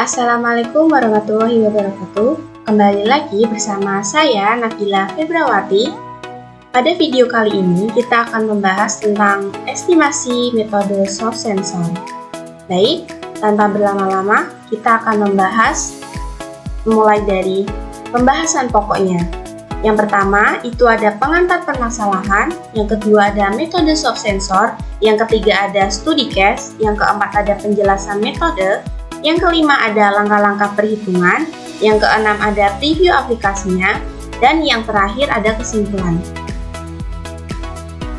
Assalamualaikum warahmatullahi wabarakatuh. Kembali lagi bersama saya Nabila Febrawati. Pada video kali ini kita akan membahas tentang estimasi metode soft sensor. Baik, tanpa berlama-lama kita akan membahas mulai dari pembahasan pokoknya. Yang pertama itu ada pengantar permasalahan, yang kedua ada metode soft sensor, yang ketiga ada studi case, yang keempat ada penjelasan metode, yang kelima ada langkah-langkah perhitungan, yang keenam ada preview aplikasinya, dan yang terakhir ada kesimpulan.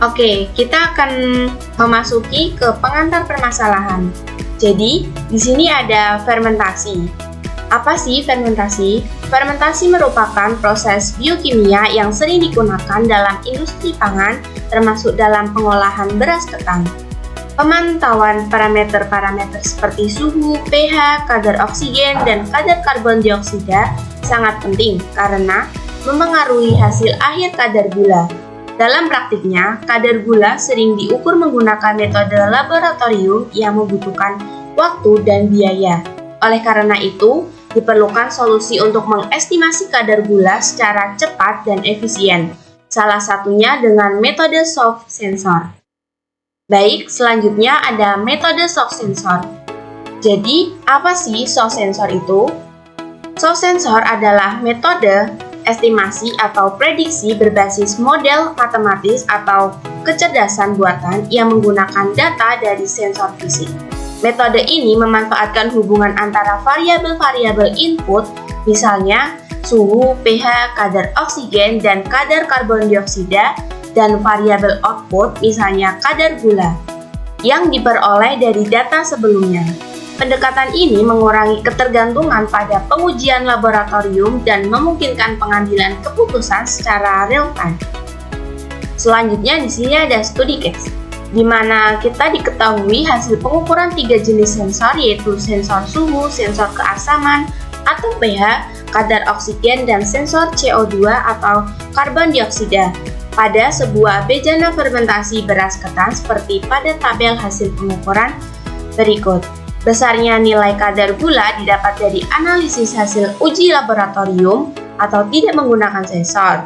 Oke, kita akan memasuki ke pengantar permasalahan. Jadi, di sini ada fermentasi. Apa sih fermentasi? Fermentasi merupakan proses biokimia yang sering digunakan dalam industri pangan, termasuk dalam pengolahan beras ketan. Pemantauan parameter-parameter seperti suhu, pH, kadar oksigen, dan kadar karbon dioksida sangat penting karena memengaruhi hasil akhir kadar gula. Dalam praktiknya, kadar gula sering diukur menggunakan metode laboratorium yang membutuhkan waktu dan biaya. Oleh karena itu, diperlukan solusi untuk mengestimasi kadar gula secara cepat dan efisien, salah satunya dengan metode soft sensor. Baik, selanjutnya ada metode soft sensor. Jadi, apa sih soft sensor itu? Soft sensor adalah metode estimasi atau prediksi berbasis model matematis atau kecerdasan buatan yang menggunakan data dari sensor fisik. Metode ini memanfaatkan hubungan antara variabel-variabel input, misalnya suhu, pH, kadar oksigen, dan kadar karbon dioksida, dan variabel output, misalnya kadar gula, yang diperoleh dari data sebelumnya. Pendekatan ini mengurangi ketergantungan pada pengujian laboratorium dan memungkinkan pengambilan keputusan secara real-time. Selanjutnya di sini ada studi case, di mana kita diketahui hasil pengukuran 3 jenis sensor, yaitu sensor suhu, sensor keasaman atau pH, kadar oksigen, dan sensor CO2 atau karbon dioksida pada sebuah bejana fermentasi beras ketan seperti pada tabel hasil pengukuran berikut. Besarnya nilai kadar gula didapat dari analisis hasil uji laboratorium atau tidak menggunakan sensor.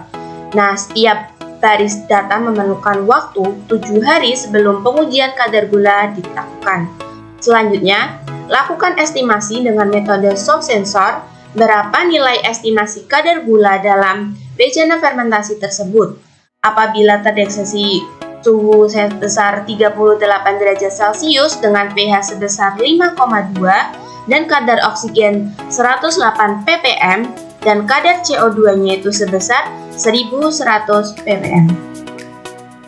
Nah, setiap baris data memerlukan waktu 7 hari sebelum pengujian kadar gula dilakukan. Selanjutnya, lakukan estimasi dengan metode soft sensor berapa nilai estimasi kadar gula dalam bejana fermentasi tersebut. Apabila terdeteksi suhu sebesar 38 derajat Celcius dengan pH sebesar 5,2 dan kadar oksigen 108 ppm dan kadar CO2-nya itu sebesar 1100 ppm.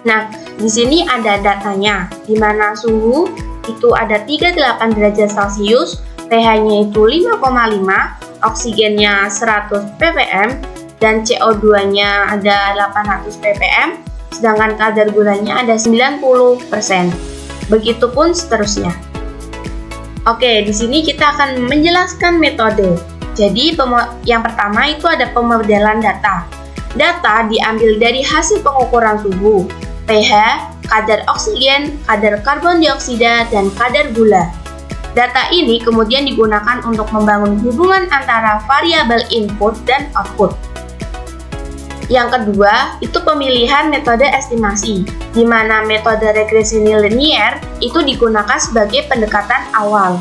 Nah, di sini ada datanya, di mana suhu itu ada 38 derajat Celcius, pH-nya itu 5,5, oksigennya 100 ppm, dan CO2-nya ada 800 ppm, sedangkan kadar gulanya ada 90%. Begitupun seterusnya. Oke, di sini kita akan menjelaskan metode. Jadi, yang pertama itu ada pemodelan data. Data diambil dari hasil pengukuran suhu, pH, kadar oksigen, kadar karbon dioksida, dan kadar gula. Data ini kemudian digunakan untuk membangun hubungan antara variabel input dan output. Yang kedua, itu pemilihan metode estimasi, di mana metode regresi linier itu digunakan sebagai pendekatan awal.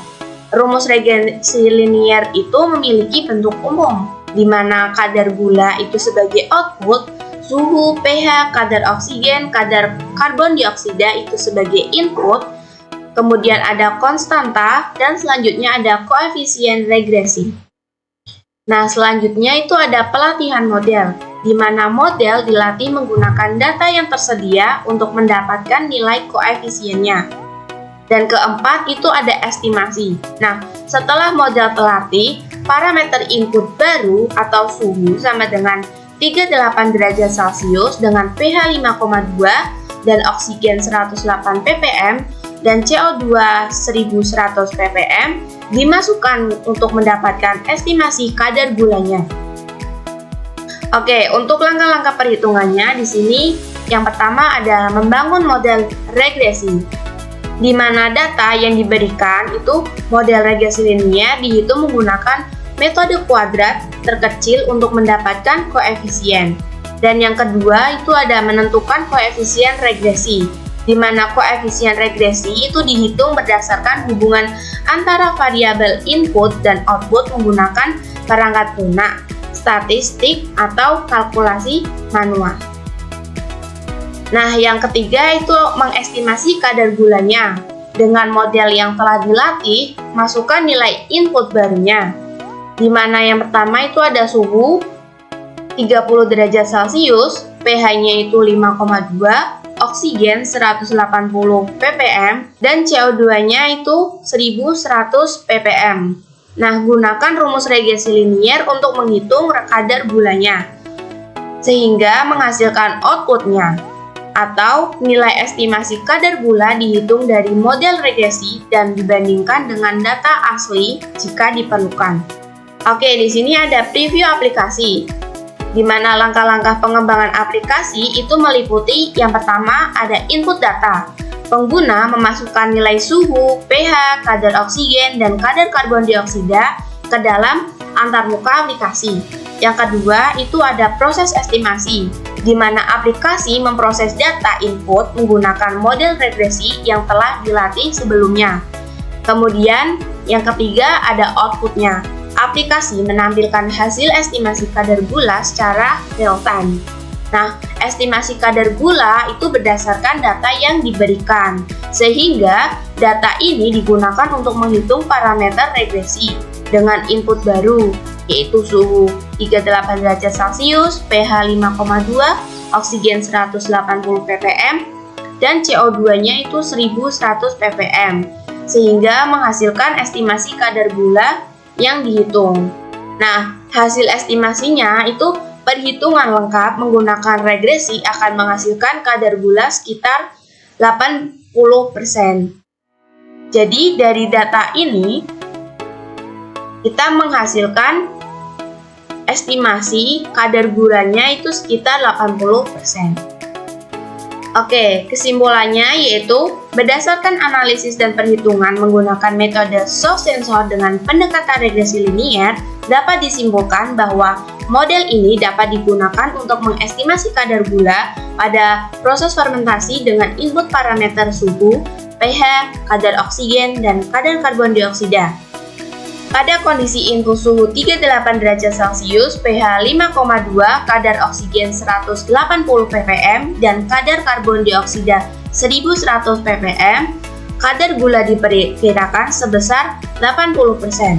Rumus regresi linier itu memiliki bentuk umum, di mana kadar gula itu sebagai output, suhu, pH, kadar oksigen, kadar karbon dioksida itu sebagai input, kemudian ada konstanta, dan selanjutnya ada koefisien regresi. Nah, selanjutnya itu ada pelatihan model, di mana model dilatih menggunakan data yang tersedia untuk mendapatkan nilai koefisiennya. Dan keempat itu ada estimasi. Nah, setelah model terlatih, parameter input baru atau suhu sama dengan 38 derajat Celcius dengan pH 5,2 dan oksigen 108 ppm dan CO2 1100 ppm dimasukkan untuk mendapatkan estimasi kadar gulanya. Oke, untuk langkah-langkah perhitungannya di sini yang pertama ada membangun model regresi. di mana data yang diberikan itu model regresi linier dihitung menggunakan metode kuadrat terkecil untuk mendapatkan koefisien. Dan yang kedua itu ada menentukan koefisien regresi, di mana koefisien regresi itu dihitung berdasarkan hubungan antara variabel input dan output menggunakan perangkat lunak, statistik, atau kalkulasi manual. Nah, yang ketiga itu mengestimasi kadar gulanya. Dengan model yang telah dilatih, masukkan nilai input barunya, di mana yang pertama itu ada suhu 30 derajat Celcius, pH-nya itu 5,2, oksigen 180 ppm, dan CO2-nya itu 1100 ppm. Nah, gunakan rumus regresi linier untuk menghitung kadar gulanya, sehingga menghasilkan outputnya, atau nilai estimasi kadar gula dihitung dari model regresi dan dibandingkan dengan data asli jika diperlukan. Oke, di sini ada preview aplikasi, di mana langkah-langkah pengembangan aplikasi itu meliputi yang pertama ada input data. Pengguna memasukkan nilai suhu, pH, kadar oksigen, dan kadar karbon dioksida ke dalam antarmuka aplikasi. Yang kedua itu ada proses estimasi, di mana aplikasi memproses data input menggunakan model regresi yang telah dilatih sebelumnya. Kemudian yang ketiga ada outputnya. Aplikasi menampilkan hasil estimasi kadar gula secara real time. Nah, estimasi kadar gula itu berdasarkan data yang diberikan, sehingga data ini digunakan untuk menghitung parameter regresi dengan input baru, yaitu suhu 38 derajat Celcius, pH 5,2, oksigen 180 ppm, dan CO2-nya itu 1100 ppm, sehingga menghasilkan estimasi kadar gula yang dihitung. Nah, hasil estimasinya itu perhitungan lengkap menggunakan regresi akan menghasilkan kadar gula sekitar 80%. Jadi dari data ini kita menghasilkan estimasi kadar gulanya itu sekitar 80%. Oke, kesimpulannya yaitu berdasarkan analisis dan perhitungan menggunakan metode soft sensor dengan pendekatan regresi linier, dapat disimpulkan bahwa model ini dapat digunakan untuk mengestimasi kadar gula pada proses fermentasi dengan input parameter suhu, pH, kadar oksigen, dan kadar karbon dioksida. Pada kondisi input suhu 38 derajat Celcius, pH 5,2, kadar oksigen 180 ppm, dan kadar karbon dioksida 1100 ppm, kadar gula diperkirakan sebesar 80%.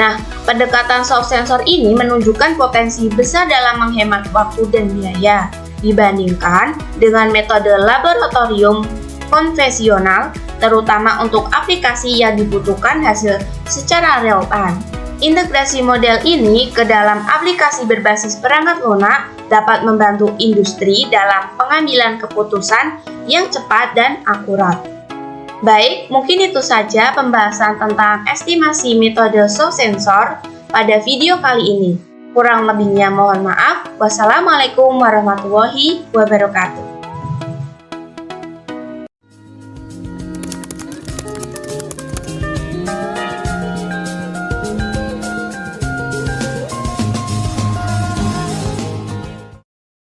Nah, pendekatan soft sensor ini menunjukkan potensi besar dalam menghemat waktu dan biaya dibandingkan dengan metode laboratorium konvensional, terutama untuk aplikasi yang dibutuhkan hasil secara real time. Integrasi model ini ke dalam aplikasi berbasis perangkat lunak dapat membantu industri dalam pengambilan keputusan yang cepat dan akurat. Baik, mungkin itu saja pembahasan tentang estimasi metode soft sensor pada video kali ini. Kurang lebihnya mohon maaf. Wassalamualaikum warahmatullahi wabarakatuh.